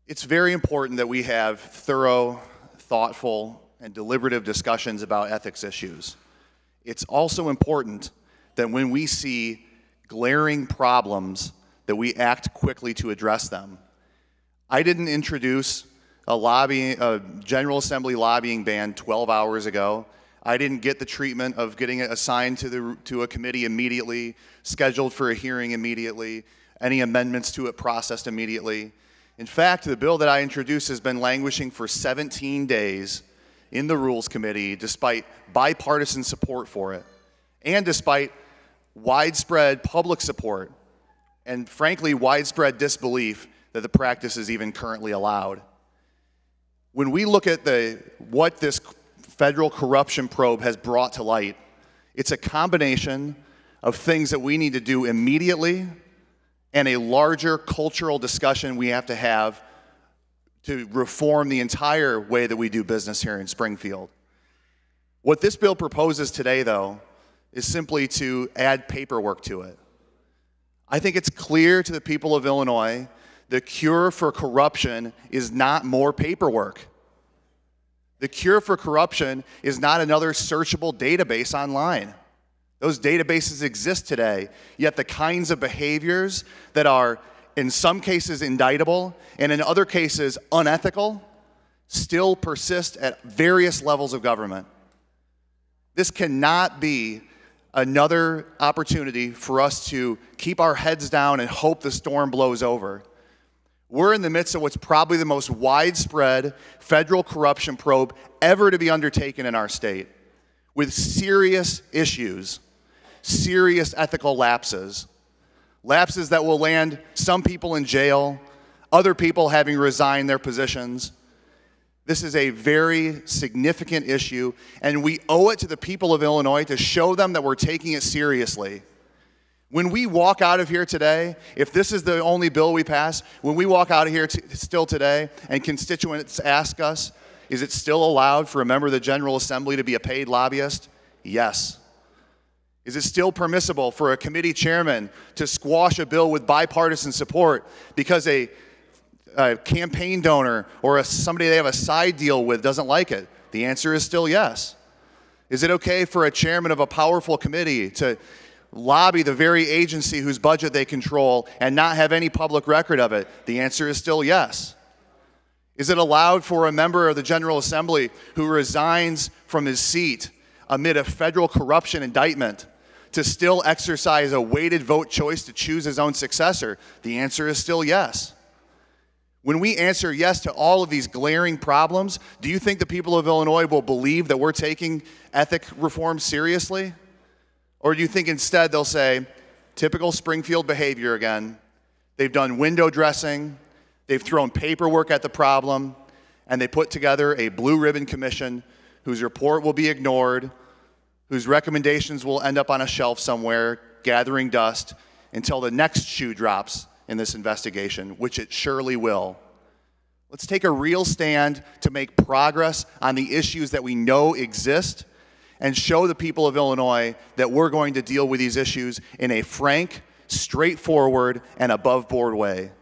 It's very important that we have thorough, thoughtful, and deliberative discussions about ethics issues. It's also important that when we see glaring problems, that we act quickly to address them. I didn't introduce a General Assembly lobbying ban 12 hours ago. I didn't get the treatment of getting it assigned to a committee immediately, scheduled for a hearing immediately, any amendments to it processed immediately. In fact, the bill that I introduced has been languishing for 17 days in the Rules Committee, despite bipartisan support for it, and despite widespread public support, and frankly, widespread disbelief that the practice is even currently allowed. When we look at what this federal corruption probe has brought to light, it's a combination of things that we need to do immediately and a larger cultural discussion we have to reform the entire way that we do business here in Springfield. What this bill proposes today, though, is simply to add paperwork to it. I think it's clear to the people of Illinois the cure for corruption is not more paperwork. The cure for corruption is not another searchable database online. Those databases exist today, yet the kinds of behaviors that are in some cases indictable and in other cases unethical still persist at various levels of government. This cannot be another opportunity for us to keep our heads down and hope the storm blows over. We're in the midst of what's probably the most widespread federal corruption probe ever to be undertaken in our state, with serious issues, serious ethical lapses that will land some people in jail, other people having resigned their positions. This is a very significant issue, and we owe it to the people of Illinois to show them that we're taking it seriously. When we walk out of here today, if this is the only bill we pass, when we walk out of here still today and constituents ask us, is it still allowed for a member of the General Assembly to be a paid lobbyist? Yes. Is it still permissible for a committee chairman to squash a bill with bipartisan support because a campaign donor or somebody they have a side deal with doesn't like it? The answer is still yes. Is it okay for a chairman of a powerful committee to lobby the very agency whose budget they control and not have any public record of it? The answer is still yes. Is it allowed for a member of the General Assembly who resigns from his seat amid a federal corruption indictment to still exercise a weighted vote choice to choose his own successor? The answer is still yes. When we answer yes to all of these glaring problems, do you think the people of Illinois will believe that we're taking ethic reform seriously? Or do you think instead they'll say, typical Springfield behavior again, they've done window dressing, they've thrown paperwork at the problem, and they put together a blue ribbon commission whose report will be ignored, whose recommendations will end up on a shelf somewhere gathering dust until the next shoe drops in this investigation, which it surely will. Let's take a real stand to make progress on the issues that we know exist and show the people of Illinois that we're going to deal with these issues in a frank, straightforward, and above-board way.